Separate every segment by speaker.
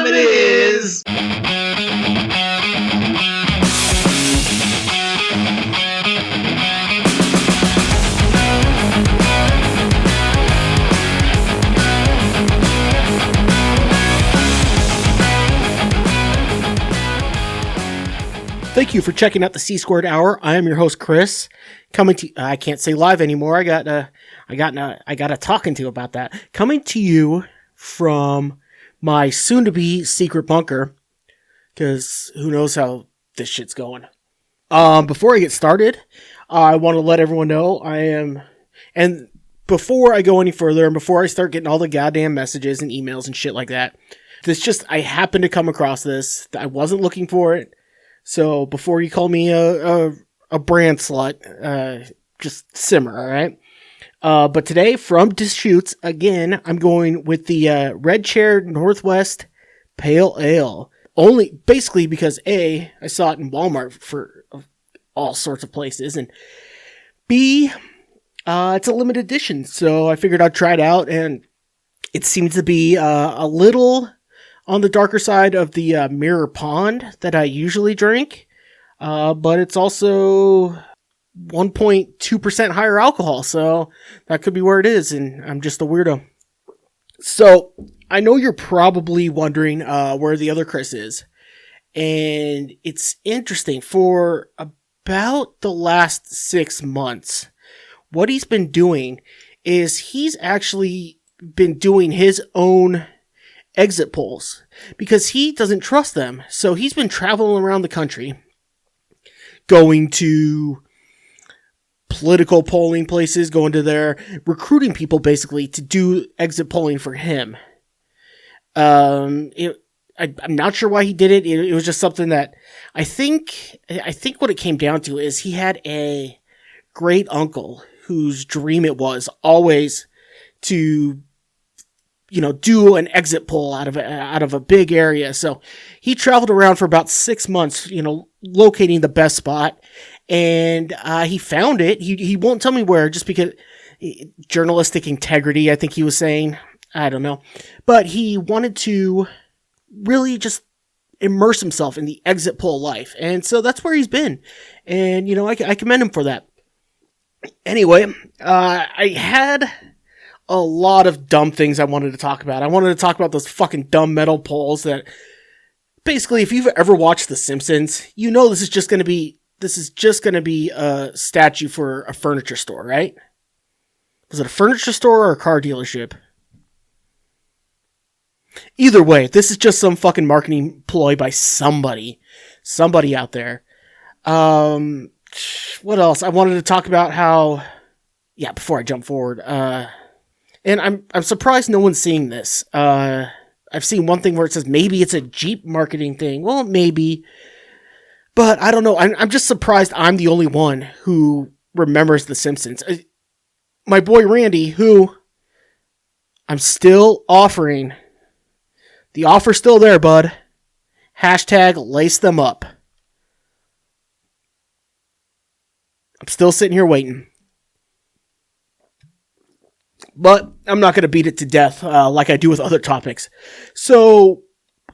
Speaker 1: time it is.
Speaker 2: Thank you for checking out the C Squared Hour. I am your host, Chris. Coming to I can't say live anymore. I got a talking to about that. Coming to you from my soon-to-be secret bunker, because who knows how this shit's going. Before I get started, I want to let everyone know and before I go any further, and before I start getting all the goddamn messages and emails and shit like that, I happened to come across this. I wasn't looking for it. So before you call me a brand slut, just simmer, all right? But today, from Deschutes, again, I'm going with the Red Chair Northwest Pale Ale. Only, basically because A, I saw it in Walmart for all sorts of places, and B, it's a limited edition, so I figured I'd try it out, and it seems to be a little on the darker side of the Mirror Pond that I usually drink, but it's also 1.2% higher alcohol, so that could be where it is, and I'm just a weirdo. So, I know you're probably wondering where the other Chris is, and it's interesting. For about the last 6 months, what he's been doing is he's actually been doing his own exit polls because he doesn't trust them. So he's been traveling around the country, going to political polling places, going to their recruiting people basically to do exit polling for him. I'm not sure why he did it. It was just something that I think what it came down to is he had a great uncle whose dream it was always to, do an exit poll out of a big area. So he traveled around for about 6 months, locating the best spot, and he found it. He won't tell me where, just because journalistic integrity, I think he was saying. I don't know. But he wanted to really just immerse himself in the exit poll life. And so that's where he's been. And, I commend him for that. Anyway, I had a lot of dumb things I wanted to talk about. I wanted to talk about those fucking dumb metal polls that basically, if you've ever watched The Simpsons, this is just going to be a statue for a furniture store, right? Was it a furniture store or a car dealership? Either way, this is just some fucking marketing ploy by somebody out there. What else? I wanted to talk about how, before I jump forward, and I'm surprised no one's seeing this. I've seen one thing where it says maybe it's a Jeep marketing thing. Well, maybe, but I don't know. I'm just surprised I'm the only one who remembers The Simpsons. My boy Randy, who I'm still offering. The offer's still there, bud. Hashtag lace them up. I'm still sitting here waiting. But I'm not going to beat it to death like I do with other topics. So,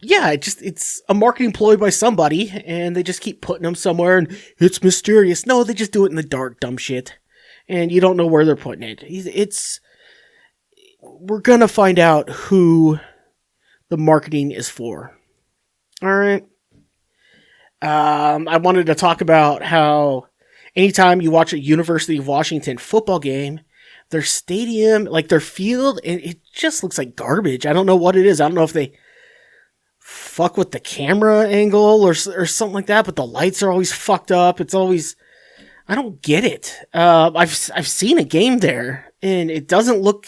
Speaker 2: yeah, it's a marketing ploy by somebody, and they just keep putting them somewhere, and it's mysterious. No, they just do it in the dark, dumb shit. And you don't know where they're putting it. We're going to find out who the marketing is for. All right. I wanted to talk about how anytime you watch a University of Washington football game, their stadium, like their field, it just looks like garbage. I don't know what it is. I don't know if they fuck with the camera angle or something like that, but the lights are always fucked up. It's always, I don't get it. I've seen a game there, and it doesn't look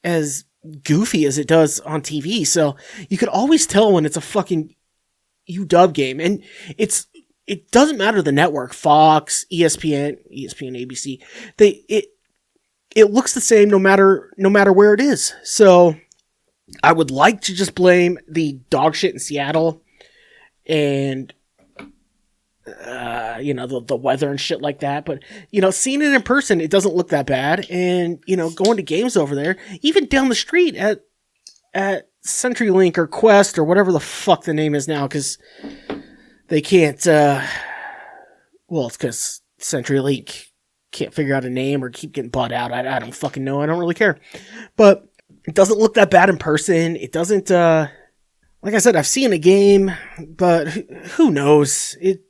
Speaker 2: as goofy as it does on TV. So you could always tell when it's a fucking UW game, and it doesn't matter the network, Fox, ESPN, ABC. It looks the same no matter where it is. So I would like to just blame the dog shit in Seattle and the weather and shit like that. But, seeing it in person, it doesn't look that bad. And, going to games over there, even down the street at CenturyLink or Quest or whatever the fuck the name is now, because they can't, well, it's because CenturyLink can't figure out a name or keep getting bought out. I don't fucking know. I don't really care. But it doesn't look that bad in person. It doesn't, like I said, I've seen a game, but who knows? It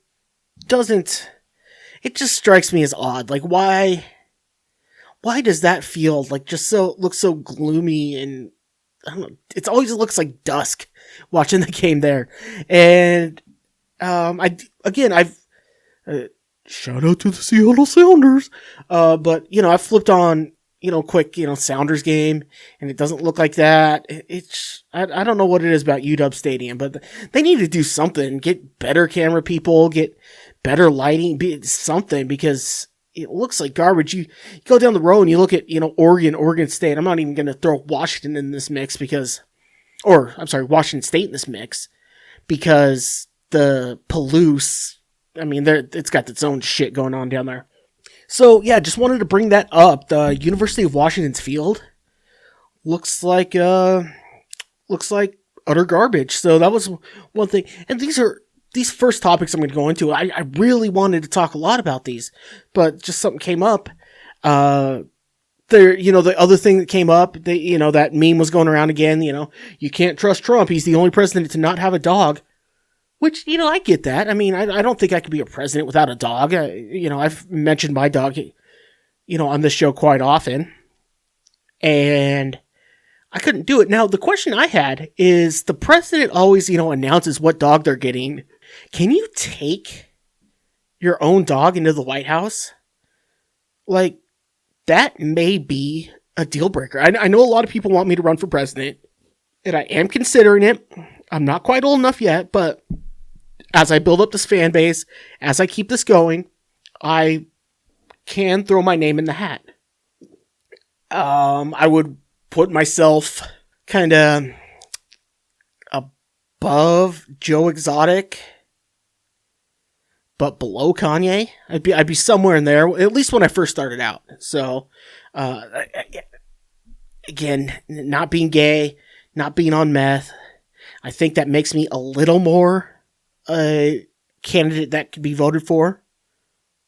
Speaker 2: just strikes me as odd. Like, why does that feel like looks so gloomy, and I don't know, it always looks like dusk watching the game there. And, I've shout out to the Seattle Sounders. But, I flipped on, quick, Sounders game, and it doesn't look like that. I don't know what it is about UW Stadium, but they need to do something. Get better camera people, get better lighting, something, because it looks like garbage. You go down the road and you look at, Oregon State. I'm not even going to throw Washington in this mix Washington State in this mix, because the Palouse, it's got its own shit going on down there. So, yeah, just wanted to bring that up. The University of Washington's field looks like utter garbage. So that was one thing. And these first topics I'm going to go into. I really wanted to talk a lot about these, but just something came up. The other thing that came up, that meme was going around again. You can't trust Trump. He's the only president to not have a dog. Which, I get that. I don't think I could be a president without a dog. I've mentioned my dog, on this show quite often. And I couldn't do it. Now, the question I had is, the president always, announces what dog they're getting. Can you take your own dog into the White House? Like, that may be a deal breaker. I know a lot of people want me to run for president, and I am considering it. I'm not quite old enough yet, but as I build up this fan base, as I keep this going, I can throw my name in the hat. I would put myself kind of above Joe Exotic, but below Kanye. I'd be somewhere in there, at least when I first started out. So, again, not being gay, not being on meth, I think that makes me a little more a candidate that could be voted for.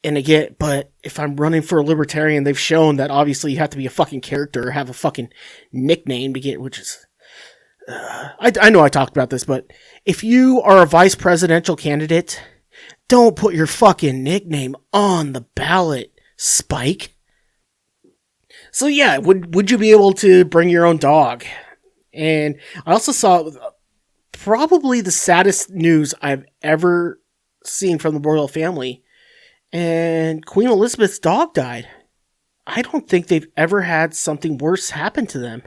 Speaker 2: And again, but if I'm running for a libertarian, they've shown that obviously you have to be a fucking character or have a fucking nickname to get, which is, I know I talked about this, but if you are a vice presidential candidate, don't put your fucking nickname on the ballot, Spike. So yeah, would you be able to bring your own dog? And I also saw probably the saddest news I've ever seen from the royal family, and Queen Elizabeth's dog died. I don't think they've ever had something worse happen to them.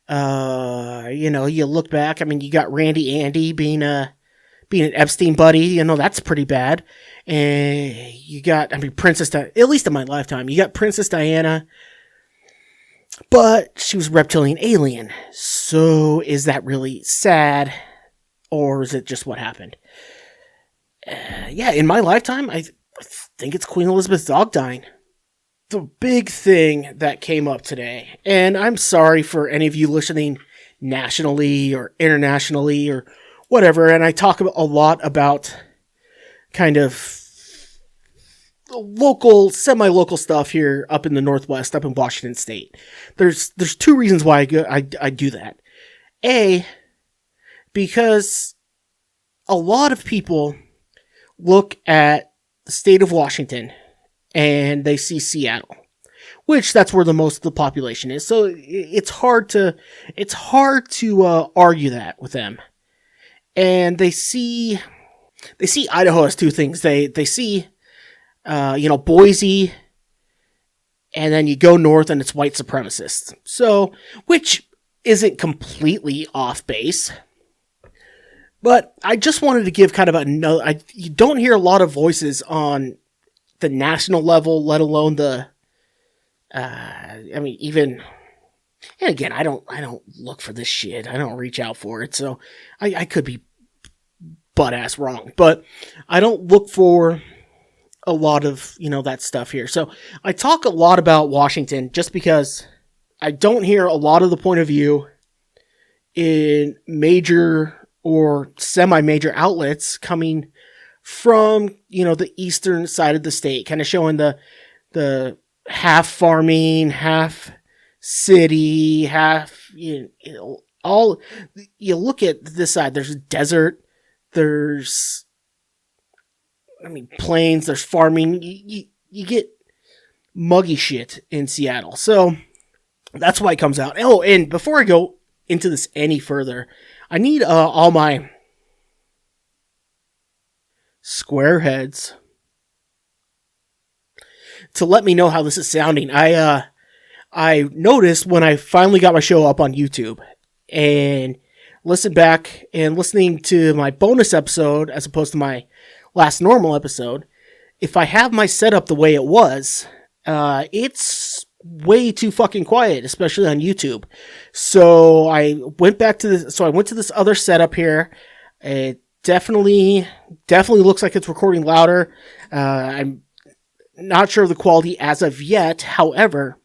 Speaker 2: You look back, you got Randy Andy being an Epstein buddy, that's pretty bad. And you got, Princess Diana, at least in my lifetime, you got Princess Diana, but she was a reptilian alien. So is that really sad? Or is it just what happened? In my lifetime, I think it's Queen Elizabeth's dog dying. The big thing that came up today, and I'm sorry for any of you listening nationally or internationally or whatever, and I talk a lot about kind of local, semi-local stuff here up in the Northwest, up in Washington State. There's two reasons why I do that. A, because a lot of people look at the state of Washington and they see Seattle, which that's where the most of the population is. So it's hard to argue that with them. And they see Idaho as two things. They see, Boise, and then you go north and it's white supremacists. So, which isn't completely off base. But I just wanted to give kind of you don't hear a lot of voices on the national level, let alone the, even, and again, I don't look for this shit. I don't reach out for it. So I could be butt-ass wrong, but I don't look for a lot of, that stuff here. So I talk a lot about Washington just because I don't hear a lot of the point of view in major or semi-major outlets coming from, the eastern side of the state, kind of showing the half farming, half city, half, all. You look at this side, there's desert, there's, plains, there's farming. You get muggy shit in Seattle. So that's why it comes out. Oh, and before I go into this any further, I need all my square heads to let me know how this is sounding. I noticed when I finally got my show up on YouTube and listened back and listening to my bonus episode as opposed to my last normal episode, if I have my setup the way it was, it's way too fucking quiet, especially on YouTube. So I went back to this. So I went to this other setup here. It definitely looks like it's recording louder. I'm not sure of the quality as of yet. However,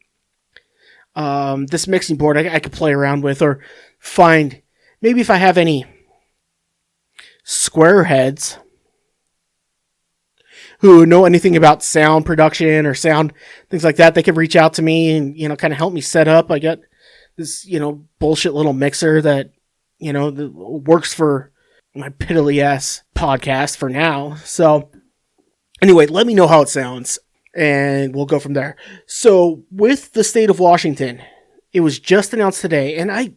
Speaker 2: this mixing board I could play around with or find, maybe if I have any square heads who know anything about sound production or sound, things like that, they can reach out to me and, kind of help me set up. I got this, bullshit little mixer that, that works for my piddly ass podcast for now. So anyway, let me know how it sounds and we'll go from there. So with the state of Washington, it was just announced today, and I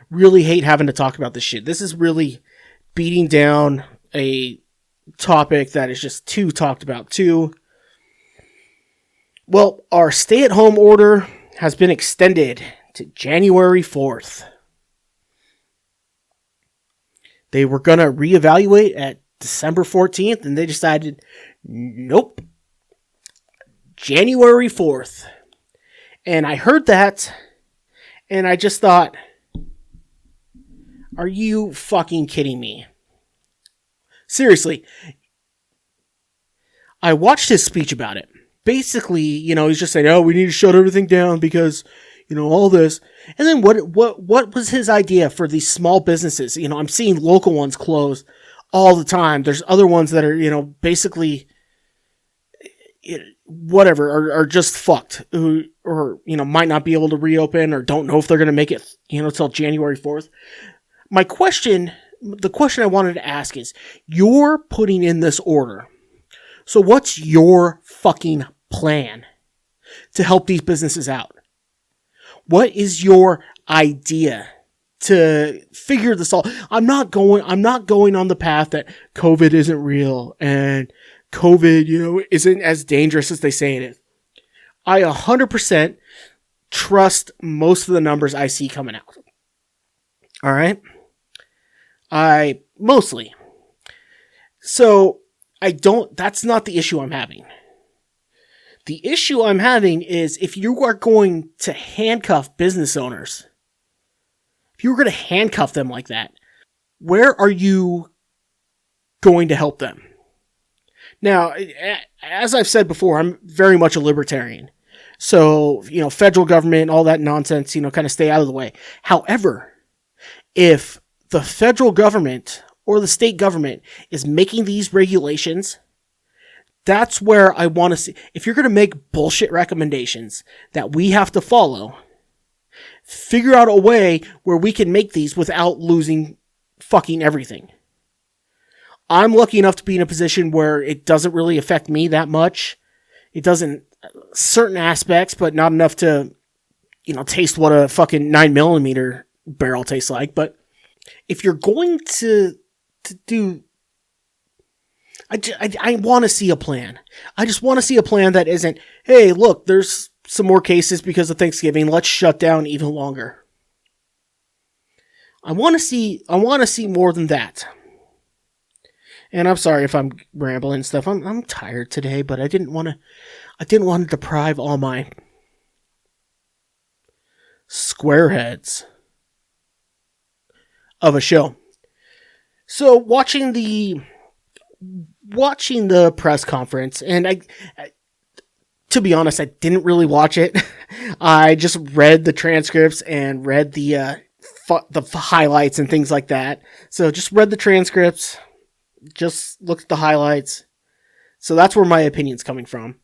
Speaker 2: really hate having to talk about this shit. This is really beating down a topic that is just too talked about too. Well, our stay-at-home order has been extended to January 4th. They were going to reevaluate at December 14th, and they decided, nope, January 4th. And I heard that, and I just thought, are you fucking kidding me? Seriously. I watched his speech about it. Basically, he's just saying, oh, we need to shut everything down because, all this. And then what was his idea for these small businesses? I'm seeing local ones close all the time. There's other ones that are, basically, whatever, are just fucked. Or, might not be able to reopen or don't know if they're going to make it, till January 4th. The question I wanted to ask is, you're putting in this order. So what's your fucking plan to help these businesses out? What is your idea to figure this all? I'm not going on the path that COVID isn't real and COVID, isn't as dangerous as they say it is. I 100% trust most of the numbers I see coming out. All right? Mostly. So, that's not the issue I'm having. The issue I'm having is if you are going to handcuff business owners, if you were going to handcuff them like that, where are you going to help them? Now, as I've said before, I'm very much a libertarian. So, federal government, all that nonsense, kind of stay out of the way. However, if the federal government or the state government is making these regulations, that's where I want to see. If you're going to make bullshit recommendations that we have to follow, figure out a way where we can make these without losing fucking everything. I'm lucky enough to be in a position where it doesn't really affect me that much. It doesn't, certain aspects, but not enough to, taste what a fucking 9mm barrel tastes like. But if you're going to do, I want to see a plan. I just want to see a plan that isn't, hey, look, there's some more cases because of Thanksgiving. Let's shut down even longer. I want to see more than that. And I'm sorry if I'm rambling and stuff. I'm tired today, but I didn't want to deprive all my squareheads of a show. So watching the press conference, and I to be honest, I didn't really watch it. I just read the transcripts and read the the highlights and things like that. So just read the transcripts, just looked at the highlights. So that's where my opinion's coming from.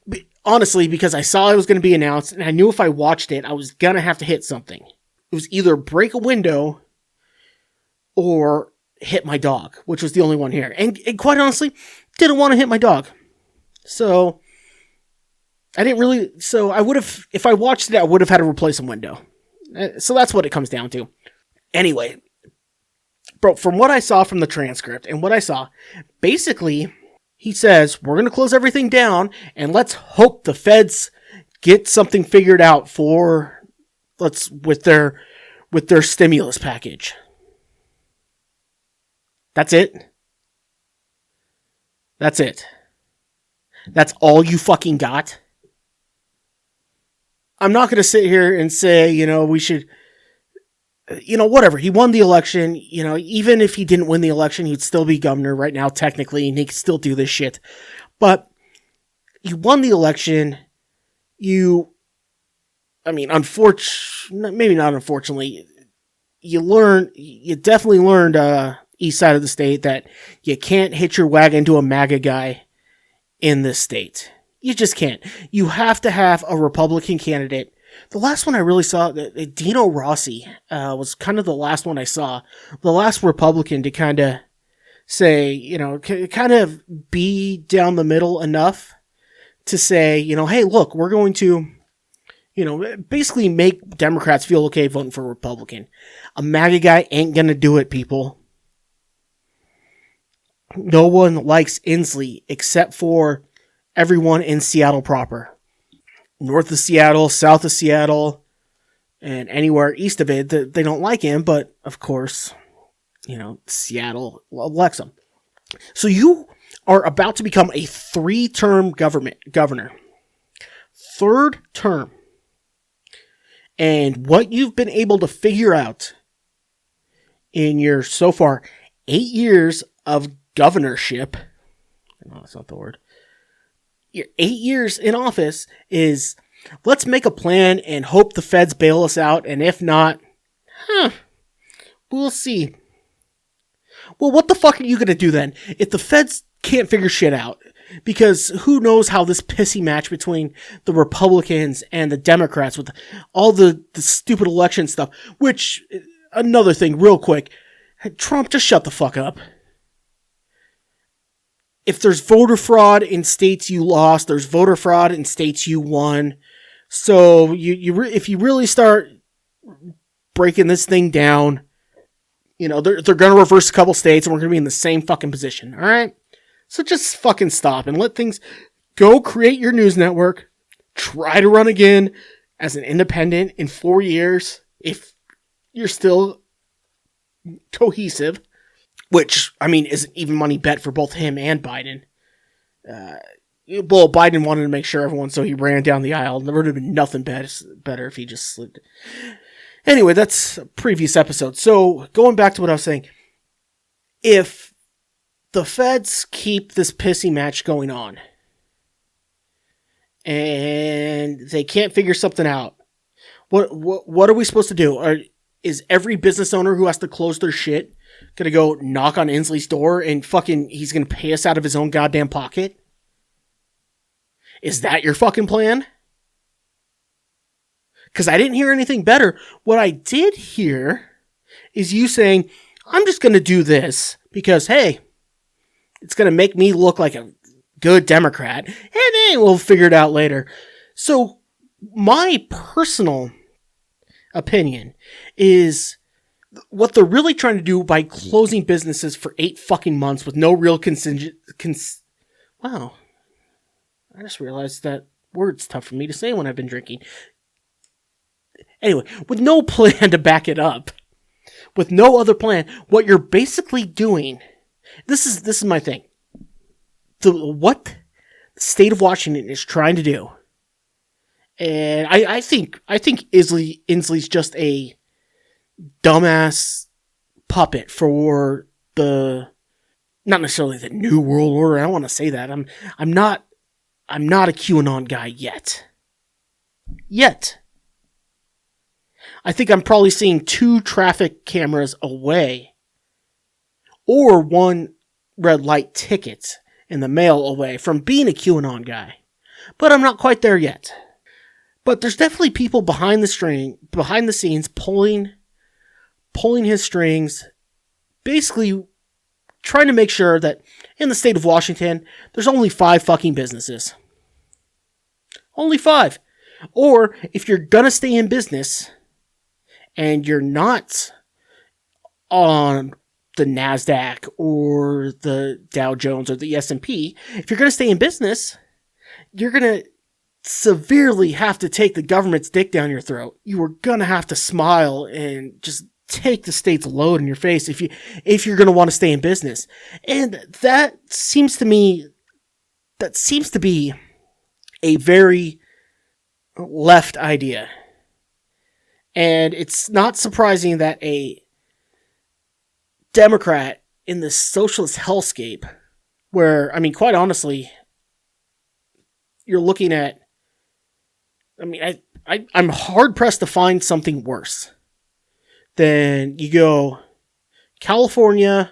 Speaker 2: But honestly, because I saw it was going to be announced, and I knew if I watched it, I was going to have to hit something. It was either break a window or hit my dog, which was the only one here. And quite honestly, didn't want to hit my dog. So I didn't really... So I would have... If I watched it, I would have had to replace a window. So that's what it comes down to. Anyway, bro, from what I saw from the transcript and what I saw, basically... He says, we're going to close everything down, and let's hope the feds get something figured out with their stimulus package. That's it. That's it. That's all you fucking got. I'm not going to sit here and say, we should... whatever. He won the election. Even if he didn't win the election, he'd still be governor right now, technically, and he could still do this shit. But you won the election. Maybe not unfortunately, you definitely learned, east side of the state, that you can't hitch your wagon to a MAGA guy in this state. You just can't. You have to have a Republican candidate. The last one I really saw, Dino Rossi, was kind of the last one I saw. The last Republican to kind of say, kind of be down the middle enough to say, hey, look, we're going to, basically make Democrats feel okay voting for a Republican. A MAGA guy ain't going to do it, people. No one likes Inslee except for everyone in Seattle proper. North of Seattle, south of Seattle, and anywhere east of it, they don't like him, but of course, Seattle elects him. So you are about to become a 3-term governor. 3rd term. And what you've been able to figure out in your, so far, 8 years of governorship, no, that's not the word, your 8 years in office is, let's make a plan and hope the feds bail us out, and if not, we'll see. Well, what the fuck are you going to do then? If the feds can't figure shit out, because who knows how this pissy match between the Republicans and the Democrats with all the stupid election stuff, which, another thing, real quick, Trump, just shut the fuck up. If there's voter fraud in states you lost, there's voter fraud in states you won. So if you really start breaking this thing down, they're going to reverse a couple states and we're going to be in the same fucking position. All right. So just fucking stop and let things go. Create your news network. Try to run again as an independent in 4 years. If you're still cohesive. Which, is an even money bet for both him and Biden. Biden wanted to make sure everyone, so he ran down the aisle. There would have been nothing better if he just slid. Anyway, that's a previous episode. So, going back to what I was saying. If the feds keep this pissy match going on, and they can't figure something out, what are we supposed to do? Is every business owner who has to close their shit gonna go knock on Inslee's door and he's gonna pay us out of his own goddamn pocket? Is that your fucking plan? Because I didn't hear anything better. What I did hear is you saying, I'm just gonna do this because, hey, it's gonna make me look like a good Democrat, and then we'll figure it out later. So, my personal opinion is, what they're really trying to do by closing businesses for 8 fucking months with no real wow. I just realized that word's tough for me to say when I've been drinking. Anyway, with no plan to back it up, with no other plan, what you're basically doing, this is my thing. What the state of Washington is trying to do, and I think Inslee's just a dumbass puppet for not necessarily the New World Order. I don't want to say that. I'm not a QAnon guy yet. I think I'm probably seeing 2 traffic cameras away, or 1 red light ticket in the mail away from being a QAnon guy. But I'm not quite there yet. But there's definitely people behind the scenes, pulling his strings, basically trying to make sure that in the state of Washington, there's only 5 fucking businesses. Only 5. Or if you're gonna stay in business and you're not on the NASDAQ or the Dow Jones or the S&P, if you're gonna stay in business, you're gonna severely have to take the government's dick down your throat. You are gonna have to smile and just take the state's load in your face if you're gonna want to stay in business. And that seems to be a very left idea. And it's not surprising that a Democrat in the socialist hellscape, where, I mean, quite honestly, you're looking at, I mean, I'm hard-pressed to find something worse than you go California,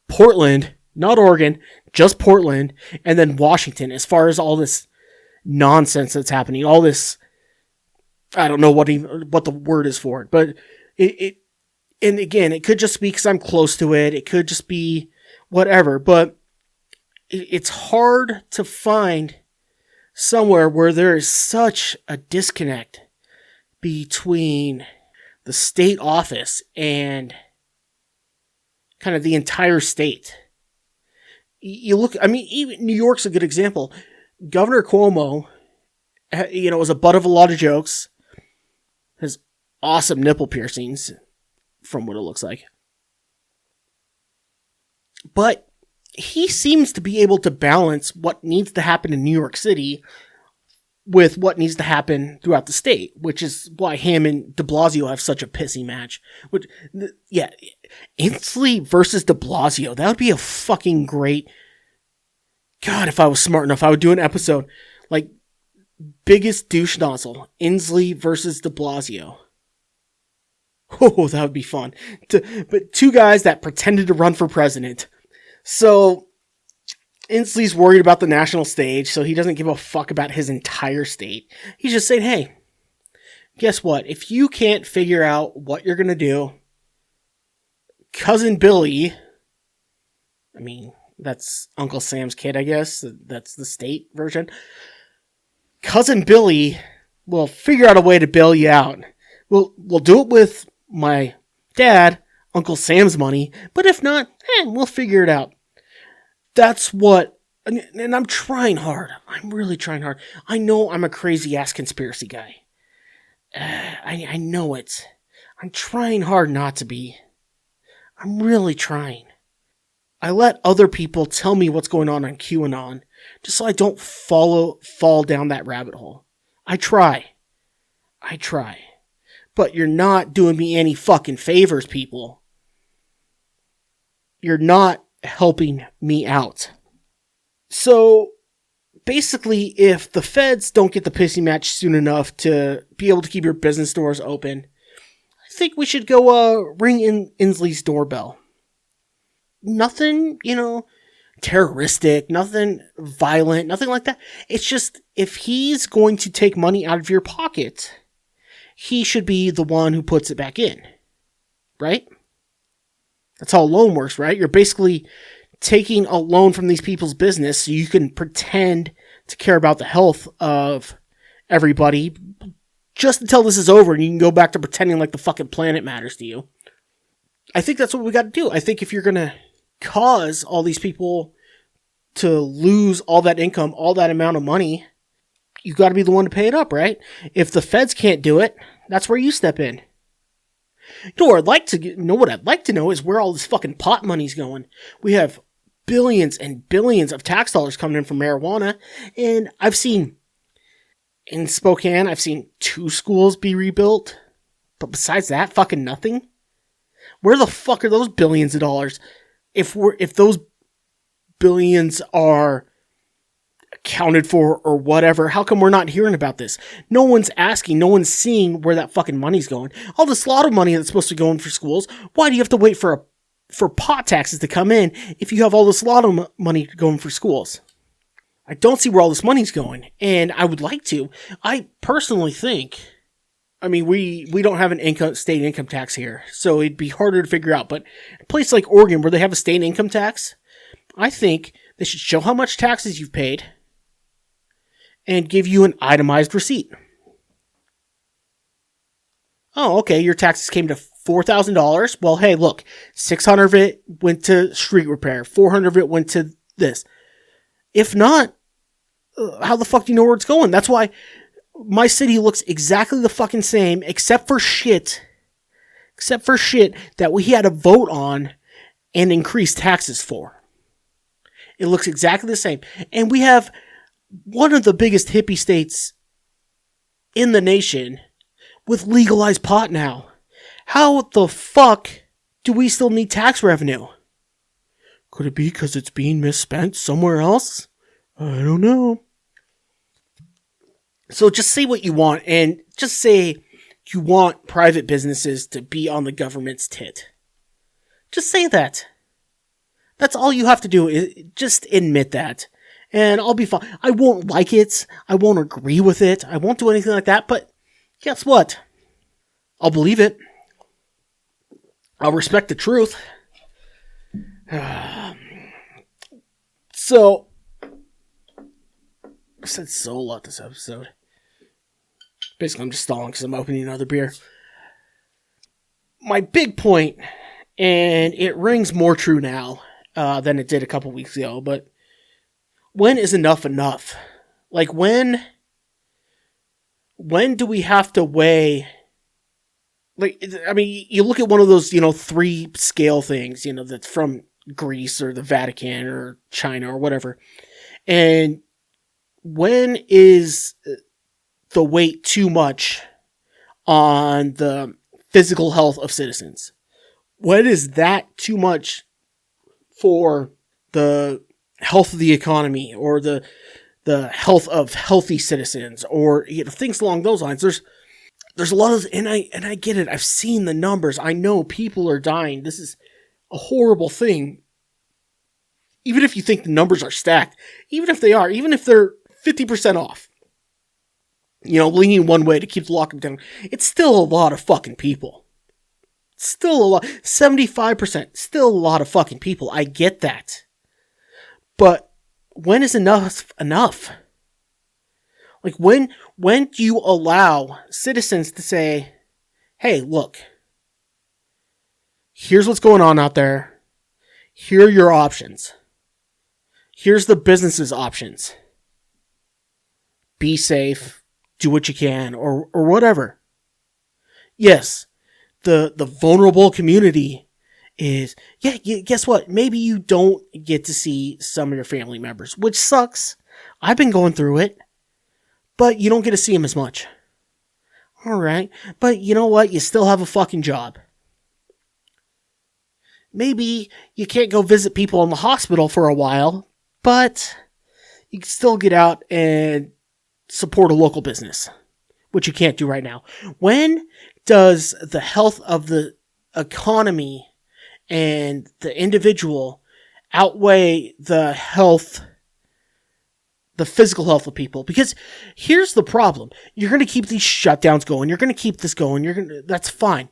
Speaker 2: Portland, not Oregon, just Portland, and then Washington, as far as all this nonsense that's happening, all this, I don't know what the word is for it, but it and again, it could just be because I'm close to it, it could just be whatever, but it's hard to find somewhere where there is such a disconnect between the state office and kind of the entire state. You look, I mean, even New York's a good example. Governor Cuomo, is a butt of a lot of jokes, has awesome nipple piercings, from what it looks like. But he seems to be able to balance what needs to happen in New York City with what needs to happen throughout the state, which is why him and de Blasio have such a pissy match. Inslee versus de Blasio, that would be a fucking great... God, if I was smart enough, I would do an episode, like, biggest douche nozzle, Inslee versus de Blasio. Oh, that would be fun. But 2 guys that pretended to run for president. So, Inslee's worried about the national stage, so he doesn't give a fuck about his entire state. He's just saying, hey, guess what? If you can't figure out what you're going to do, Cousin Billy, I mean, that's Uncle Sam's kid, I guess. That's the state version. Cousin Billy will figure out a way to bail you out. We'll do it with my dad, Uncle Sam's money, but if not, we'll figure it out. That's what, and I'm trying hard. I'm really trying hard. I know I'm a crazy-ass conspiracy guy. I know it. I'm trying hard not to be. I'm really trying. I let other people tell me what's going on QAnon, just so I don't fall down that rabbit hole. I try. But you're not doing me any fucking favors, people. You're not helping me out. So, basically, if the feds don't get the pissy match soon enough to be able to keep your business doors open, I think we should go ring in Inslee's doorbell. Nothing, terroristic, nothing violent, nothing like that. It's just, if he's going to take money out of your pocket, he should be the one who puts it back in. Right? That's how a loan works, right? You're basically taking a loan from these people's business so you can pretend to care about the health of everybody just until this is over and you can go back to pretending like the fucking planet matters to you. I think that's what we got to do. I think if you're going to cause all these people to lose all that income, all that amount of money, you got to be the one to pay it up, right? If the feds can't do it, that's where you step in. What I'd like to know is where all this fucking pot money's going. We have billions and billions of tax dollars coming in from marijuana, and I've seen in Spokane, 2 schools be rebuilt, but besides that, fucking nothing. Where the fuck are those billions of dollars? If those billions are accounted for or whatever. How come we're not hearing about this? No one's asking. No one's seeing where that fucking money's going. All this lot of money that's supposed to go in for schools. Why do you have to wait for pot taxes to come in if you have all this lot of money going for schools? I don't see where all this money's going, and I would like to. I personally think, I mean, we don't have an state income tax here, so it'd be harder to figure out. But a place like Oregon, where they have a state income tax, I think they should show how much taxes you've paid and give you an itemized receipt. Oh, okay, your taxes came to $4,000. Well, hey, look, $600 of it went to street repair. $400 of it went to this. If not, how the fuck do you know where it's going? That's why my city looks exactly the fucking same, except for shit that we had a vote on and increased taxes for. It looks exactly the same. And we have one of the biggest hippie states in the nation with legalized pot now. How the fuck do we still need tax revenue? Could it be because it's being misspent somewhere else? I don't know. So just say what you want, and just say you want private businesses to be on the government's tit. Just say that. That's all you have to do, is just admit that. And I'll be fine. I won't like it. I won't agree with it. I won't do anything like that. But guess what? I'll believe it. I'll respect the truth. So, I've said so a lot this episode. Basically, I'm just stalling because I'm opening another beer. My big point, and it rings more true now than it did a couple weeks ago, but when is enough enough? Like, when do we have to weigh... Like, I mean, you look at one of those, 3 scale things, that's from Greece or the Vatican or China or whatever. And when is the weight too much on the physical health of citizens? When is that too much for the health of the economy or the health of healthy citizens or things along those lines? There's a lot of, and I get it. I've seen the numbers. I know people are dying. This is a horrible thing. Even if you think the numbers are stacked, even if they are, even if they're 50% off, leaning one way to keep the lockdown down, it's still a lot of fucking people. Still a lot. 75%, still a lot of fucking people. I get that. But when is enough enough? Like, when do you allow citizens to say, hey, look, here's what's going on out there. Here are your options. Here's the business's options. Be safe. Do what you can, or whatever. Yes, the vulnerable community is, guess what? Maybe you don't get to see some of your family members, which sucks. I've been going through it. But you don't get to see them as much. Alright, but you know what? You still have a fucking job. Maybe you can't go visit people in the hospital for a while, but you can still get out and support a local business, which you can't do right now. When does the health of the economy and the individual outweigh the physical health of people? Because here's the problem. You're going to keep these shutdowns going. You're going to keep this going. That's fine.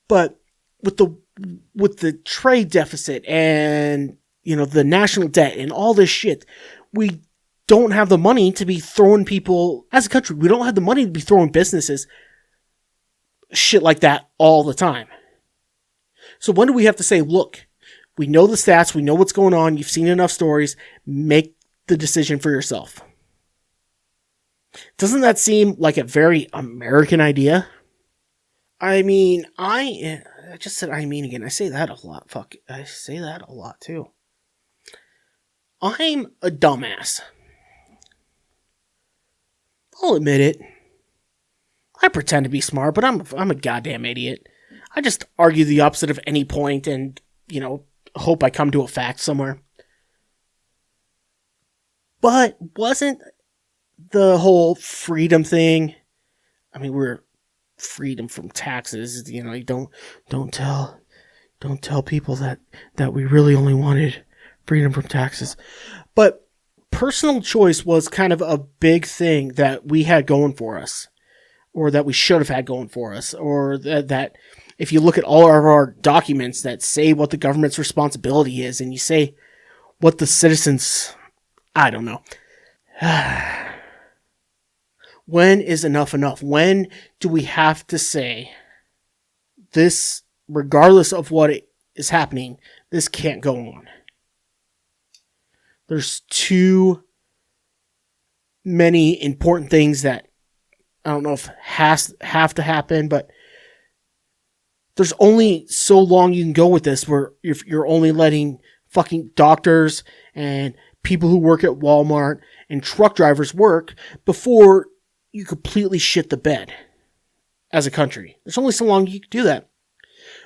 Speaker 2: But with the trade deficit and, the national debt and all this shit, we don't have the money to be throwing people, as a country, we don't have the money to be throwing businesses shit like that all the time. So when do we have to say, look, we know the stats, we know what's going on, you've seen enough stories, make the decision for yourself? Doesn't that seem like a very American idea? I mean, I just said I mean again. I say that a lot. Fuck, I say that a lot too. I'm a dumbass. I'll admit it. I pretend to be smart, but I'm a goddamn idiot. I just argue the opposite of any point and, hope I come to a fact somewhere. But wasn't the whole freedom thing, I mean, we're freedom from taxes, you know, you don't tell people that we really only wanted freedom from taxes. But personal choice was kind of a big thing that we had going for us, or that we should have had going for us, or that if you look at all of our documents that say what the government's responsibility is, and you say what the citizens, I don't know. When is enough enough? When do we have to say this, regardless of what is happening, this can't go on? There's too many important things that I don't know if have to happen, but there's only so long you can go with this, where if you're only letting fucking doctors and people who work at Walmart and truck drivers work before you completely shit the bed as a country. There's only so long you can do that.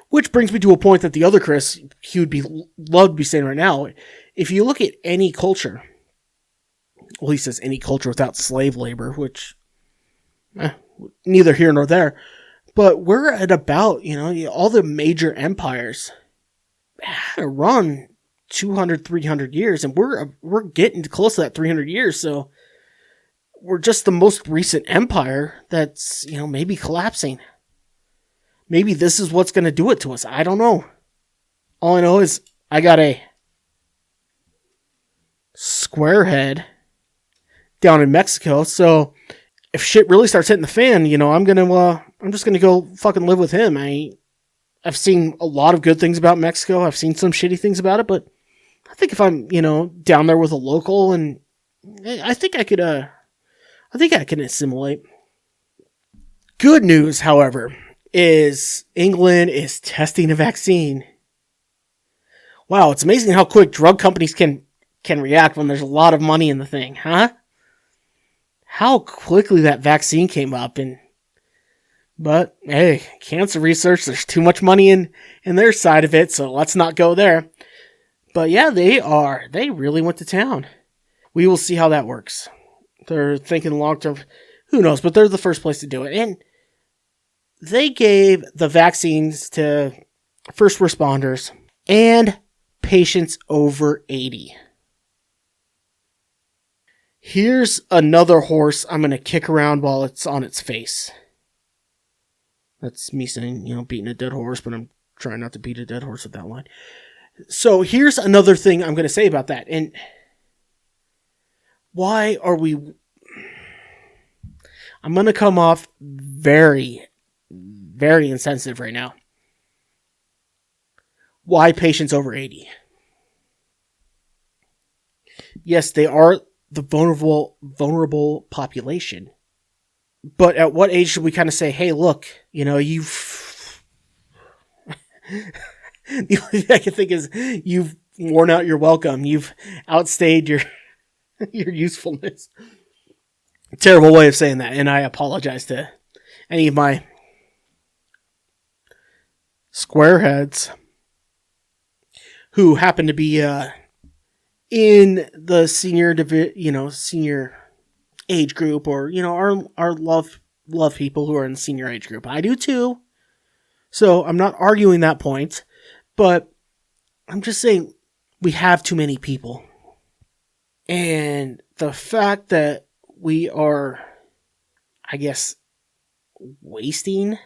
Speaker 2: Which brings me to a point that the other Chris, he would be loved to be saying right now. If you look at any culture, well, he says any culture without slave labor, which neither here nor there. But we're at about, all the major empires had a run 200, 300 years, and we're getting close to that 300 years. So we're just the most recent empire that's, maybe collapsing. Maybe this is what's going to do it to us. I don't know. All I know is I got a square head down in Mexico. So if shit really starts hitting the fan, I'm just going to go fucking live with him. I've seen a lot of good things about Mexico. I've seen some shitty things about it, but I think if I'm, down there with a local, and I think I can assimilate. Good news, however, is England is testing a vaccine. Wow, it's amazing how quick drug companies can react when there's a lot of money in the thing, huh? How quickly that vaccine came up, but hey, cancer research, there's too much money in their side of it, so let's not go there. But yeah, they really went to town. We will see how that works. They're thinking long term, who knows, but they're the first place to do it. And they gave the vaccines to first responders and patients over 80. Here's another horse I'm going to kick around while it's on its face. That's me saying, beating a dead horse, but I'm trying not to beat a dead horse with that line. So here's another thing I'm going to say about that. And why are we... I'm going to come off very, very insensitive right now. Why patients over 80? Yes, they are the vulnerable population. But at what age should we kind of say, hey, look, you've... The only thing I can think is you've worn out your welcome. You've outstayed your usefulness. Terrible way of saying that, and I apologize to any of my squareheads who happen to be in the senior age group, or our love people who are in the senior age group. I do too. So I'm not arguing that point, but I'm just saying we have too many people. And the fact that we are, I guess, wasting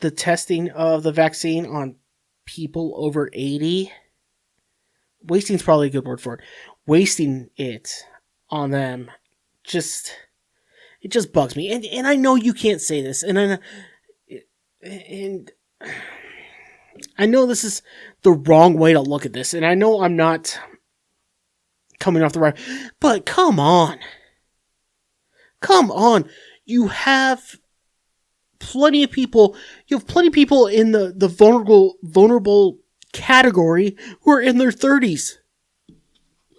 Speaker 2: the testing of the vaccine on people over 80. Wasting is probably a good word for it. Wasting it on them it just bugs me. And I know you can't say this, and I know this is the wrong way to look at this, and I know I'm not coming off the right, but come on. You have plenty of people in the vulnerable category who are in their 30s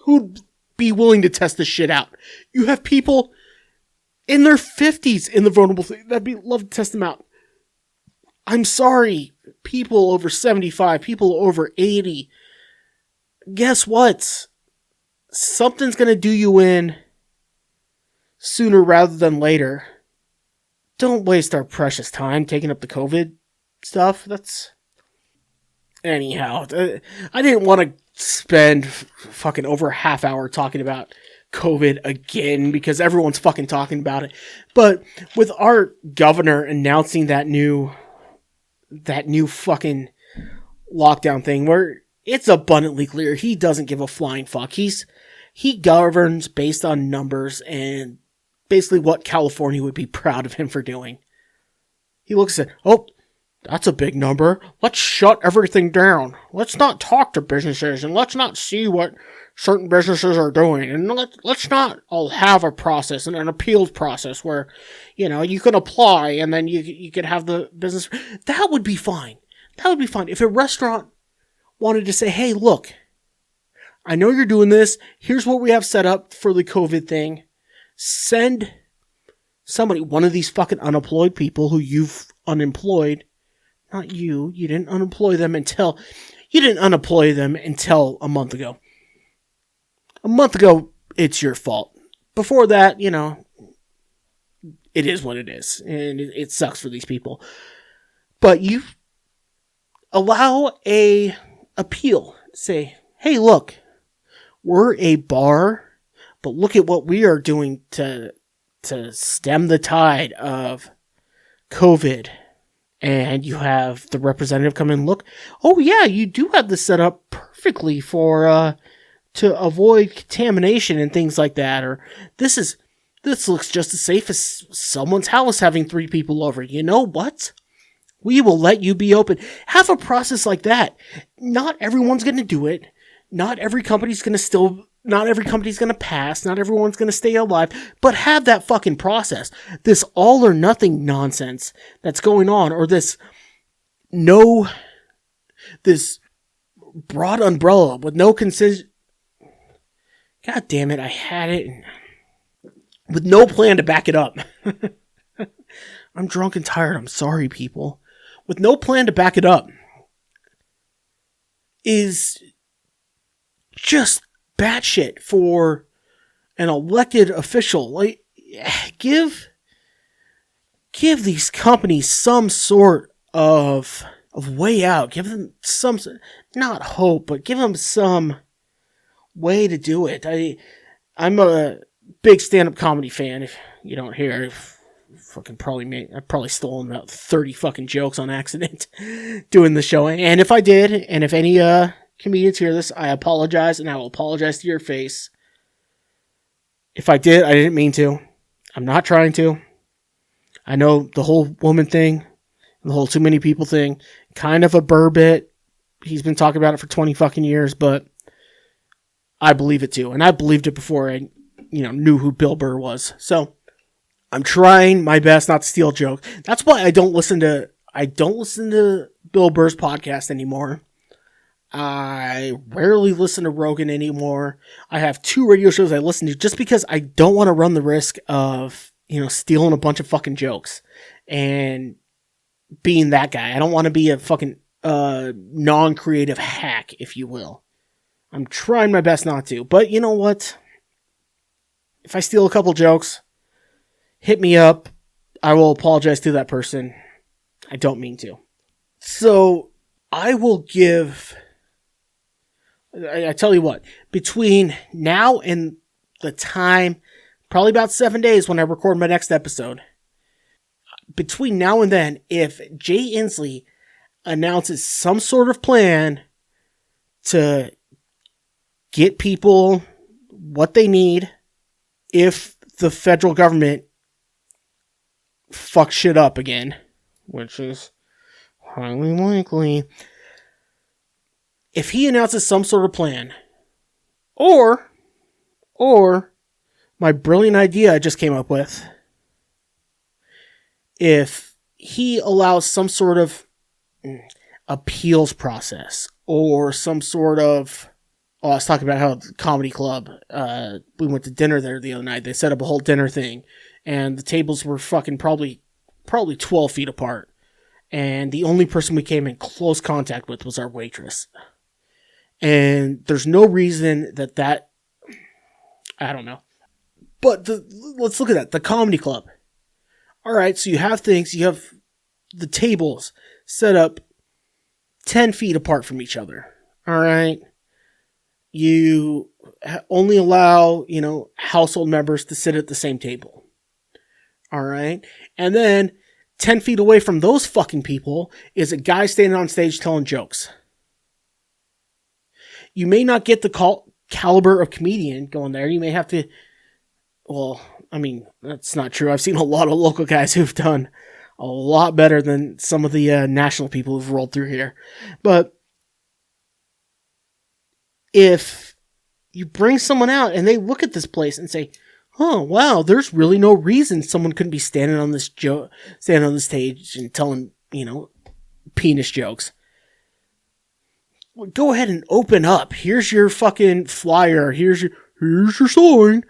Speaker 2: who'd be willing to test this shit out. You have people in their 50s in the vulnerable thing that'd be love to test them out. I'm sorry, people over 75, people over 80. Guess what? something's going to do you in sooner rather than later. Don't waste our precious time taking up the COVID stuff. Anyhow, I didn't want to spend fucking over a half hour talking about COVID again because everyone's fucking talking about it. But with our governor announcing that new fucking lockdown thing where it's abundantly clear he doesn't give a flying fuck. He governs based on numbers and basically what California would be proud of him for doing. He looks at, oh, that's a big number. Let's shut everything down. Let's not talk to businesses and let's not see what certain businesses are doing. And let's not all have a process and an appeals process where, you can apply and then you could have the business. That would be fine. That would be fine. If a restaurant wanted to say, hey, look, I know you're doing this. Here's what we have set up for the COVID thing. Send somebody, one of these fucking unemployed people who you've unemployed. Not you. You didn't unemploy them until a month ago. A month ago, it's your fault. Before that, it is what it is. And it sucks for these people. But you allow a appeal. Say, hey, look, we're a bar, but look at what we are doing to stem the tide of COVID. And you have the representative come in, look, oh yeah, you do have this set up perfectly for to avoid contamination and things like that. Or this looks just as safe as someone's house having 3 people over. You know what? We will let you be open. Have a process like that. Not everyone's going to do it. Not every company's going to pass. Not everyone's going to stay alive. But have that fucking process. This all or nothing nonsense that's going on, or this broad umbrella with no consist. God damn it, I had it. With no plan to back it up. I'm drunk and tired. I'm sorry, people. With no plan to back it up is just batshit for an elected official. Like, give these companies some sort of way out. Give them some, not hope, but give them some way to do it. I'm a big stand-up comedy fan. If you don't hear, I've probably stolen about 30 fucking jokes on accident doing the show. And if I did, and if any comedians hear this, I apologize, and I will apologize to your face. If I did, I didn't mean to. I'm not trying to. I know the whole woman thing, the whole too many people thing, kind of a Burr bit. He's been talking about it for 20 fucking years, but I believe it too. And I believed it before I, knew who Bill Burr was. So I'm trying my best not to steal jokes. That's why I don't listen to Bill Burr's podcast anymore. I rarely listen to Rogan anymore. I have 2 radio shows I listen to just because I don't want to run the risk of, stealing a bunch of fucking jokes and being that guy. I don't want to be a fucking non-creative hack, if you will. I'm trying my best not to. But you know what? If I steal a couple jokes, hit me up. I will apologize to that person. I don't mean to. So, I will give... I tell you what, between now and the time, probably about 7 days when I record my next episode, between now and then, if Jay Inslee announces some sort of plan to get people what they need, if the federal government fucks shit up again, which is highly likely, if he announces some sort of plan, or my brilliant idea I just came up with, if he allows some sort of appeals process, or some sort of, I was talking about how the comedy club, we went to dinner there the other night. They set up a whole dinner thing, and the tables were fucking probably 12 feet apart. And the only person we came in close contact with was our waitress. And there's no reason that I don't know. But let's look at that. The comedy club. All right, so you have things. You have the tables set up 10 feet apart from each other. All right. You only allow, household members to sit at the same table. All right. And then 10 feet away from those fucking people is a guy standing on stage telling jokes. You may not get the caliber of comedian going there. You may have to, well, I mean, that's not true. I've seen a lot of local guys who've done a lot better than some of the national people who've rolled through here. But if you bring someone out and they look at this place and say, oh, wow, there's really no reason someone couldn't be standing on this stage and telling, penis jokes. Well, go ahead and open up. Here's your fucking flyer. Here's your sign.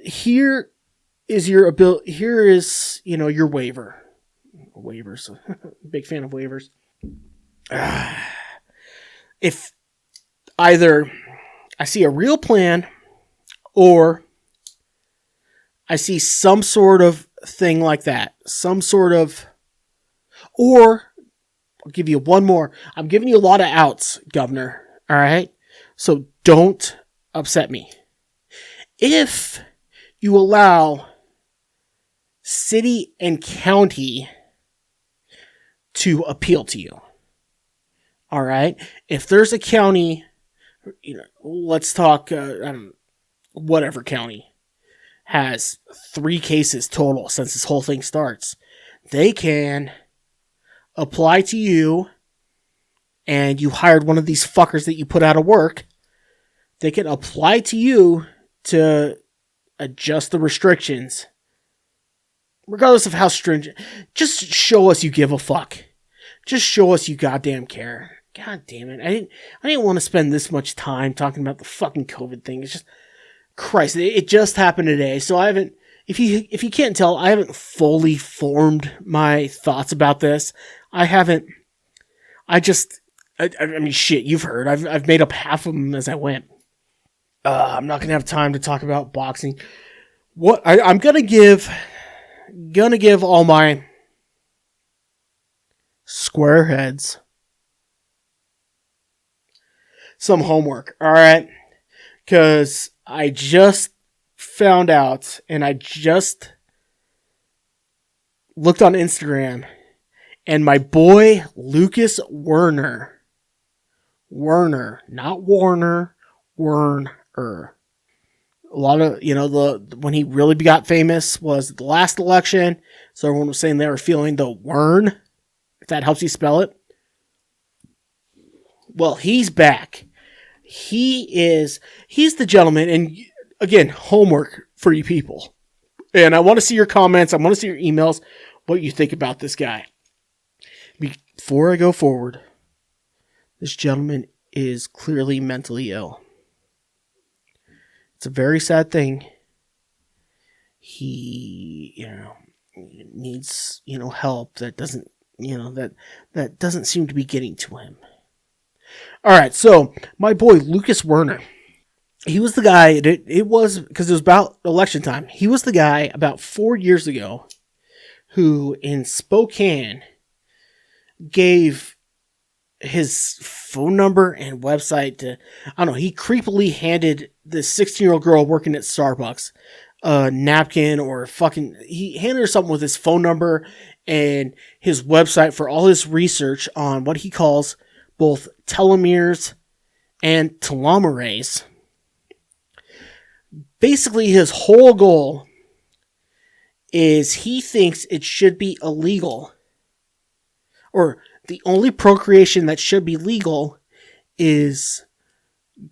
Speaker 2: Here is your ability. Here is, your waiver. Waivers. Big fan of waivers. If either I see a real plan or I see some sort of thing like that, or I'll give you one more. I'm giving you a lot of outs, Governor. All right? So don't upset me. If you allow city and county to appeal to you, all right? If there's a county, let's talk, whatever county has 3 cases total since this whole thing starts, they can apply to you, and you hired one of these fuckers that you put out of work. They can apply to you to adjust the restrictions, regardless of how stringent. Just show us you give a fuck. Just show us you goddamn care. God damn it. I didn't want to spend this much time talking about the fucking COVID thing. It's just, Christ, it just happened today. So I haven't, if you can't tell, I haven't fully formed my thoughts about this. I mean, shit, you've heard. I've made up half of them as I went. I'm not going to have time to talk about boxing. What I'm going to give all my squareheads some homework, all right? Because I just found out, and I just looked on Instagram, and my boy Lucas Werner, not Warner, Werner. A lot of, when he really got famous was the last election, so everyone was saying they were feeling the Wern, if that helps you spell it. Well, he's back. He's the gentleman, and again, homework for you people. And I want to see your comments, I want to see your emails, what you think about this guy. Before I go forward, this gentleman is clearly mentally ill. It's a very sad thing. He, needs, help that doesn't, that doesn't seem to be getting to him. All right, so my boy Lucas Werner, he was the guy. It was because it was about election time. He was the guy about 4 years ago who in Spokane gave his phone number and website to, I don't know, he creepily handed this 16-year-old girl working at Starbucks a napkin or he handed her something with his phone number and his website for all his research on what he calls both telomeres and telomerase. Basically, his whole goal is he thinks it should be illegal, or the only procreation that should be legal is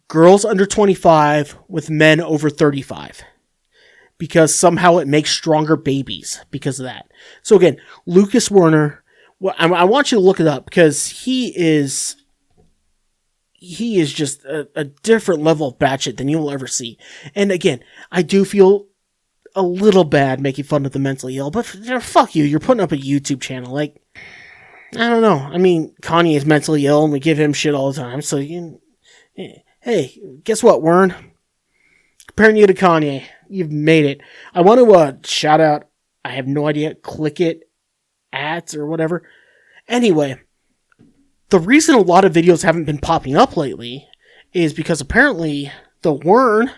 Speaker 2: girls under 25 with men over 35. Because somehow it makes stronger babies because of that. So again, Lucas Werner, I want you to look it up because he is just a different level of batshit than you'll ever see. And again, I do feel a little bad making fun of the mentally ill, but fuck you, you're putting up a YouTube channel. Like, I don't know. I mean, Kanye is mentally ill and we give him shit all the time. So hey, guess what, Wern? comparing you to Kanye. You've made it. I want to shout out, I have no idea, Click It ads or whatever. Anyway, the reason a lot of videos haven't been popping up lately is because apparently the whine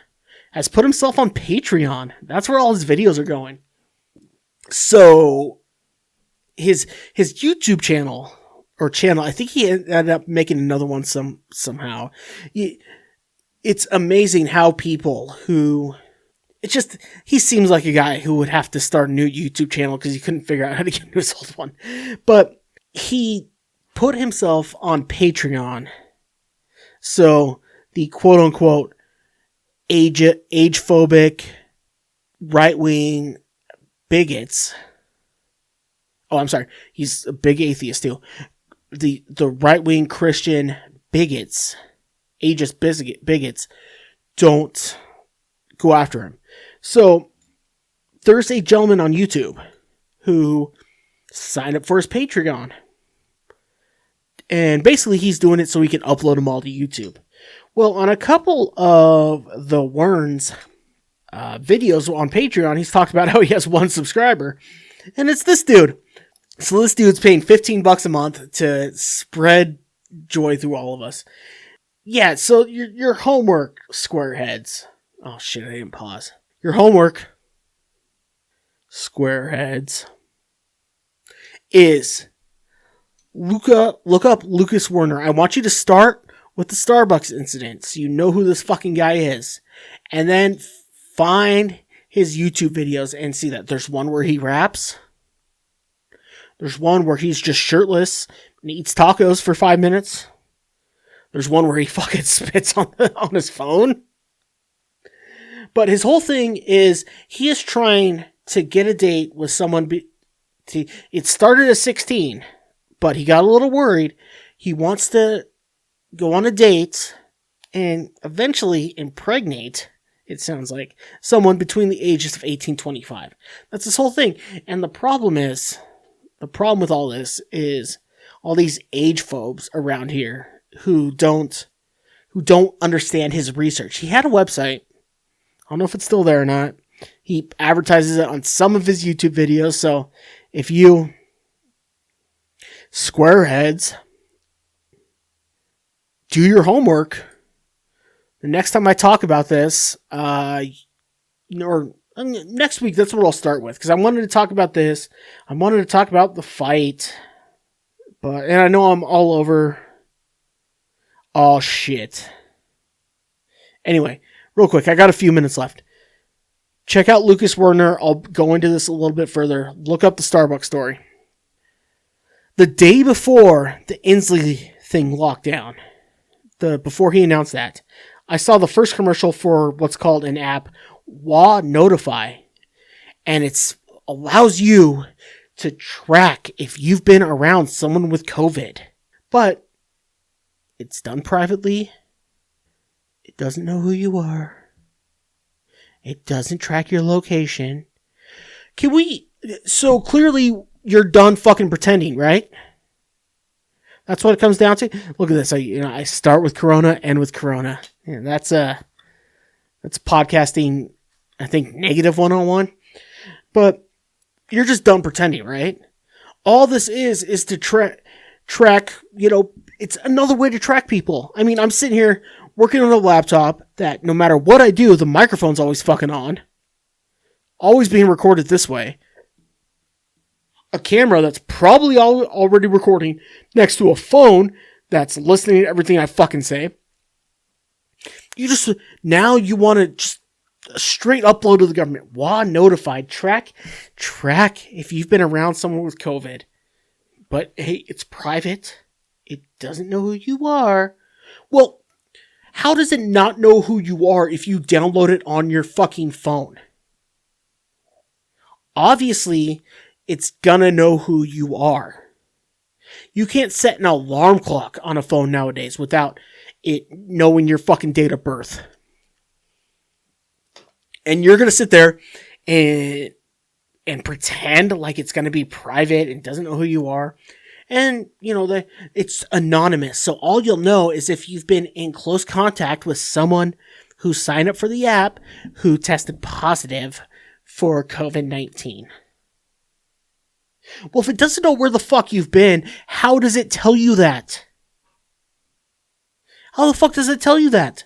Speaker 2: has put himself on Patreon. That's where all his videos are going. So his YouTube channel, I think he ended up making another one somehow. It's amazing how people who, he seems like a guy who would have to start a new YouTube channel because he couldn't figure out how to get into his old one. But he put himself on Patreon. So the quote unquote age-phobic, right-wing bigots. Oh, I'm sorry. He's a big atheist too. The right-wing Christian bigots, ageist bigots, don't go after him. So there's a gentleman on YouTube who signed up for his Patreon. And basically he's doing it so he can upload them all to YouTube. Well, on a couple of the whine's videos on Patreon, he's talked about how he has one subscriber. And it's this dude. So this dude's paying $15 a month to spread joy through all of us. Yeah, so your homework, squareheads. Oh shit, I didn't pause. Your homework, squareheads, is look up Lucas Werner. I want you to start with the Starbucks incident so you know who this fucking guy is. And then find his YouTube videos and see that. There's one where he raps. There's one where he's just shirtless and eats tacos for 5 minutes. There's one where he fucking spits on his phone. But his whole thing is he is trying to get a date with someone. It started at 16, but he got a little worried. He wants to go on a date and eventually impregnate, it sounds like, someone between the ages of 18 and 25. That's his whole thing. And the problem with all this is all these age phobes around here who don't understand his research. He had a website. I don't know if it's still there or not. He advertises it on some of his YouTube videos. So if you squareheads do your homework, the next time I talk about this, or next week, that's what I'll start with. Because I wanted to talk about this. I wanted to talk about the fight. And I know I'm all over. Oh, shit. Anyway, real quick, I got a few minutes left. Check out Lucas Werner. I'll go into this a little bit further. Look up the Starbucks story. The day before the Inslee thing locked down, before he announced that, I saw the first commercial for what's called an app, whine Notify, and it allows you to track if you've been around someone with COVID. But it's done privately. It doesn't know who you are. It doesn't track your location. So clearly you're done fucking pretending, right? That's what it comes down to. Look at this. I start with Corona, end with Corona. Yeah, that's podcasting, I think, negative 101. But you're just done pretending, right? All this is to track, it's another way to track people. I mean, I'm sitting here working on a laptop that no matter what I do, the microphone's always fucking on. Always being recorded this way. A camera that's probably already recording next to a phone that's listening to everything I fucking say. Now you want to just straight upload to the government. Whine Notified. Track if you've been around someone with COVID. But hey, it's private. It doesn't know who you are. Well, how does it not know who you are if you download it on your fucking phone? Obviously, it's gonna know who you are. You can't set an alarm clock on a phone nowadays without it knowing your fucking date of birth. And you're gonna sit there and pretend like it's gonna be private and doesn't know who you are. And, it's anonymous. So all you'll know is if you've been in close contact with someone who signed up for the app who tested positive for COVID-19. Well, if it doesn't know where the fuck you've been, how does it tell you that? How the fuck does it tell you that?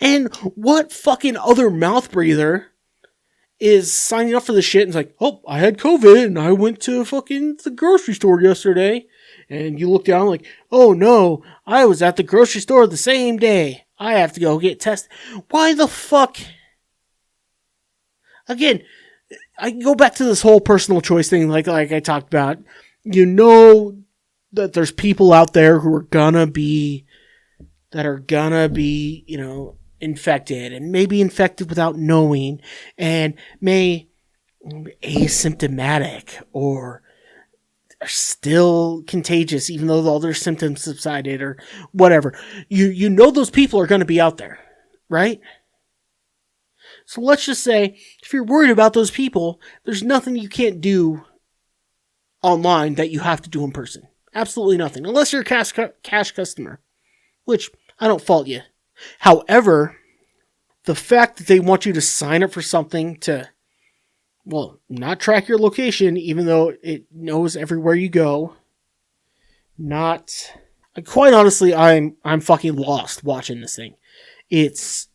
Speaker 2: And what fucking other mouth breather is signing up for the shit and is like, oh, I had COVID and I went to fucking the grocery store yesterday. And you look down like, oh no, I was at the grocery store the same day. I have to go get tested. Why the fuck? Again, I can go back to this whole personal choice thing like I talked about. You know that there's people out there who are gonna be, you know, infected and maybe infected without knowing and may asymptomatic or are still contagious even though all their symptoms subsided or whatever. You know those people are going to be out there, right? So let's just say if you're worried about those people, there's nothing you can't do online that you have to do in person. Absolutely nothing. Unless you're a cash customer, which I don't fault you. However, the fact that they want you to sign up for something to, well, not track your location, even though it knows everywhere you go, quite honestly, I'm fucking lost watching this thing. It's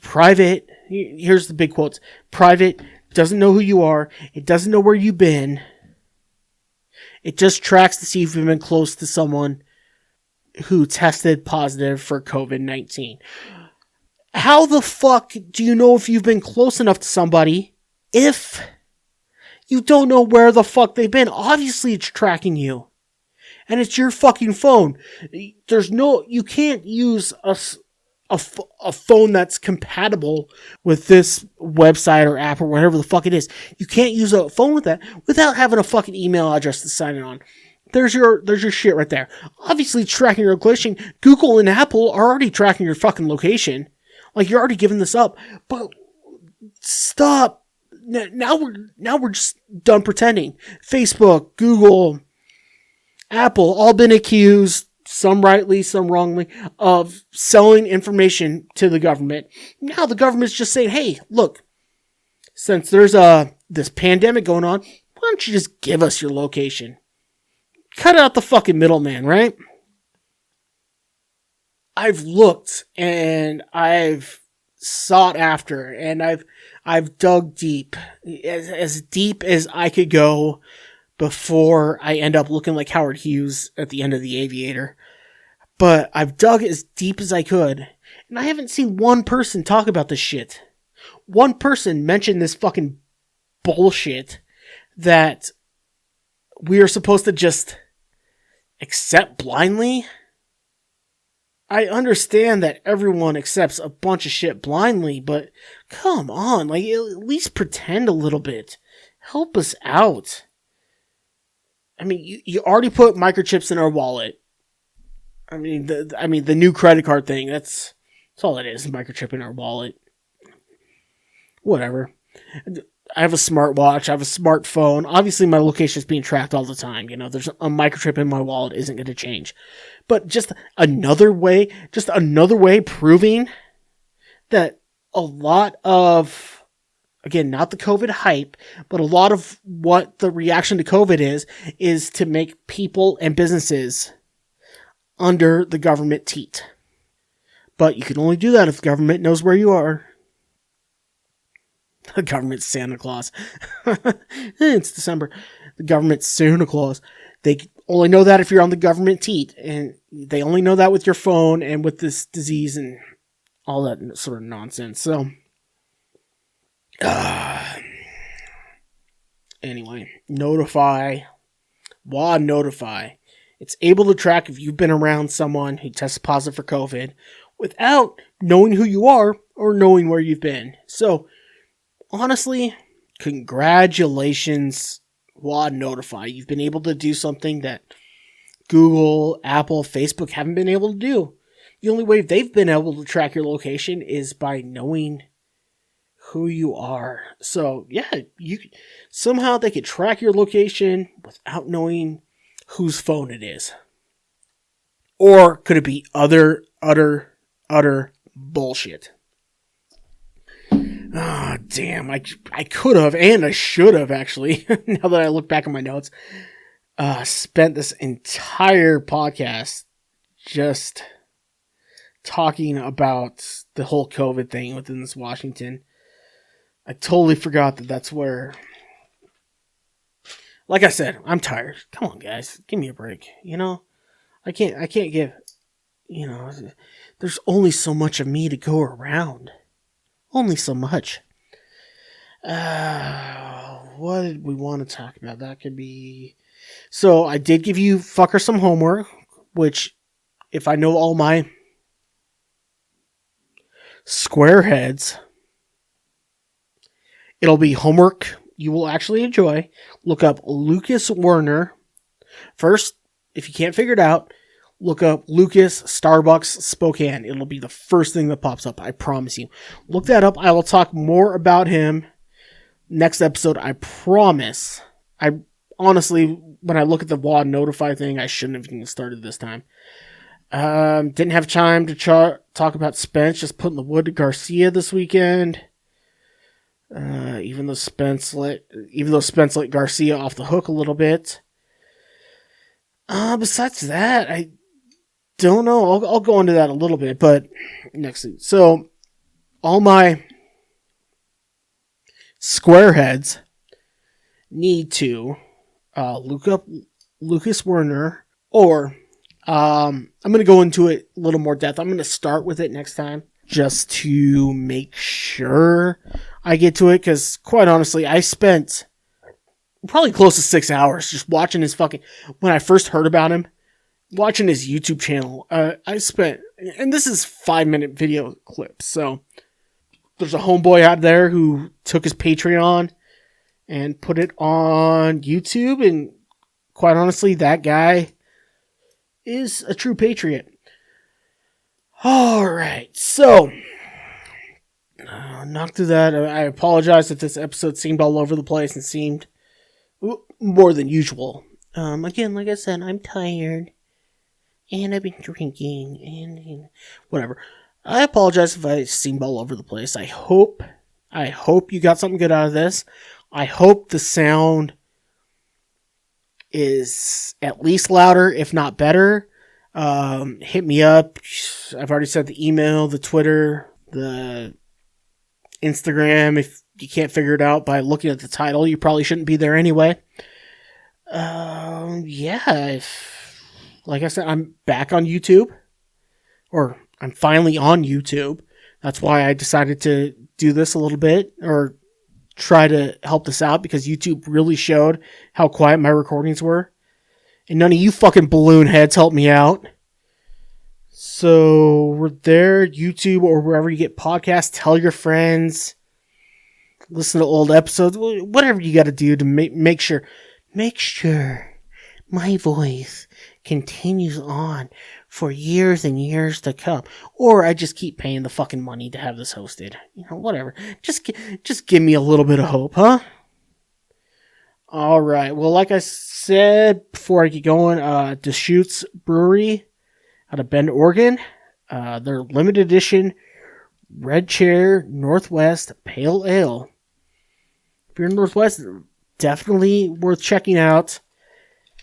Speaker 2: private. Here's the big quotes. Private, doesn't know who you are. It doesn't know where you've been. It just tracks to see if you've been close to someone who tested positive for COVID-19. How the fuck do you know if you've been close enough to somebody if you don't know where the fuck they've been? Obviously it's tracking you. And it's your fucking phone. You can't use a phone that's compatible with this website or app or whatever the fuck it is. You can't use a phone with that without having a fucking email address to sign it on. There's your shit right there. Obviously, it's tracking your location. Google and Apple are already tracking your fucking location. Like, you're already giving this up. But stop. Now we're just done pretending. Facebook, Google, Apple, all been accused, some rightly, some wrongly, of selling information to the government. Now the government's just saying, hey, look, since there's this pandemic going on, why don't you just give us your location? Cut out the fucking middleman, right? I've looked and I've sought after and I've dug deep, as deep as I could go before I end up looking like Howard Hughes at the end of The Aviator. But I've dug as deep as I could, and I haven't seen one person talk about this shit. One person mentioned this fucking bullshit that we are supposed to just accept blindly. I understand that everyone accepts a bunch of shit blindly, but come on, like, at least pretend a little bit. Help us out. I mean, you already put microchips in our wallet. I mean, the new credit card thing, that's all it is, a microchip in our wallet. Whatever. I have a smartwatch, I have a smartphone. Obviously, my location is being tracked all the time. You know, there's a microchip in my wallet isn't going to change. But just another way proving that a lot of, again, not the COVID hype, but a lot of what the reaction to COVID is to make people and businesses under the government teat. But you can only do that if the government knows where you are. The government's Santa Claus. It's December. The government's Santa Claus. They only know that if you're on the government teat. And they only know that with your phone and with this disease and all that sort of nonsense. So, anyway, Notify. WA Notify. It's able to track if you've been around someone who tested positive for COVID without knowing who you are or knowing where you've been. So, honestly, congratulations, WA Notify. You've been able to do something that Google, Apple, Facebook haven't been able to do. The only way they've been able to track your location is by knowing who you are. So, yeah, somehow they could track your location without knowing whose phone it is. Or could it be other utter bullshit. Ah, oh, damn. I could have, and I should have, actually, now that I look back at my notes, spent this entire podcast just talking about the whole COVID thing within this Washington. I totally forgot that that's where... Like I said, I'm tired. Come on, guys. Give me a break. You know? I can't give... You know, there's only so much of me to go around. Only so much. What did we want to talk about? That could be... So, I did give you fucker some homework, which, if I know all my squareheads, it'll be homework you will actually enjoy. Look up Lucas Werner. First, if you can't figure it out, look up Lucas Starbucks Spokane. It'll be the first thing that pops up. I promise you. Look that up. I will talk more about him next episode. I promise. I honestly, when I look at the WAD notify thing, I shouldn't have even started this time. Didn't have time to talk about Spence just putting the wood to Garcia this weekend. Even though Spence let Garcia off the hook a little bit. Besides that, I don't know. I'll go into that a little bit, but next thing. So, all my squareheads need to look up Lucas Werner, or I'm going to go into it a little more depth. I'm going to start with it next time just to make sure I get to it, because quite honestly, I spent probably close to 6 hours just watching his fucking... When I first heard about him, watching his YouTube channel, I spent... And this is 5-minute video clips, so... There's a homeboy out there who took his Patreon and put it on YouTube, and quite honestly, that guy is a true patriot. Alright, so... knock through that. I apologize if this episode seemed all over the place and seemed more than usual. Again, like I said, I'm tired, and I've been drinking, and whatever. I apologize if I seemed all over the place. I hope you got something good out of this. I hope the sound is at least louder, if not better. Hit me up. I've already said the email, the Twitter, the Instagram. If you can't figure it out by looking at the title, you probably shouldn't be there anyway. Yeah. Like I said, I'm back on YouTube. Or I'm finally on YouTube. That's why I decided to do this a little bit, or try to help this out, because YouTube really showed how quiet my recordings were. And none of you fucking balloon heads helped me out. So we're there, YouTube, or wherever you get podcasts. Tell your friends. Listen to old episodes. Whatever you got to do to make sure my voice continues on for years and years to come. Or I just keep paying the fucking money to have this hosted. You know, whatever. Just give me a little bit of hope, huh? Alright, well, like I said before I get going, Deschutes Brewery out of Bend, Oregon. Their limited edition Red Chair Northwest Pale Ale. If you're in Northwest, definitely worth checking out.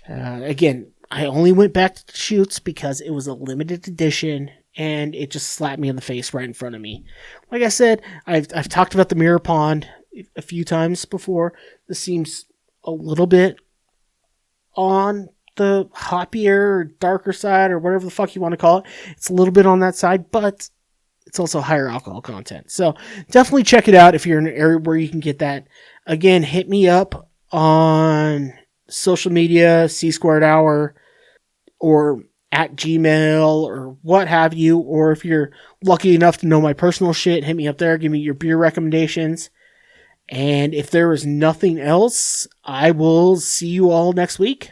Speaker 2: Again, I only went back to Deschutes because it was a limited edition, and it just slapped me in the face right in front of me. Like I said, I've talked about the Mirror Pond a few times before. This seems a little bit on the hoppier or darker side, or whatever the fuck you want to call it. It's a little bit on that side, but it's also higher alcohol content. So definitely check it out if you're in an area where you can get that. Again, hit me up on social media, C² Hour, or at Gmail, or what have you. Or if you're lucky enough to know my personal shit, hit me up there. Give me your beer recommendations. And if there is nothing else, I will see you all next week.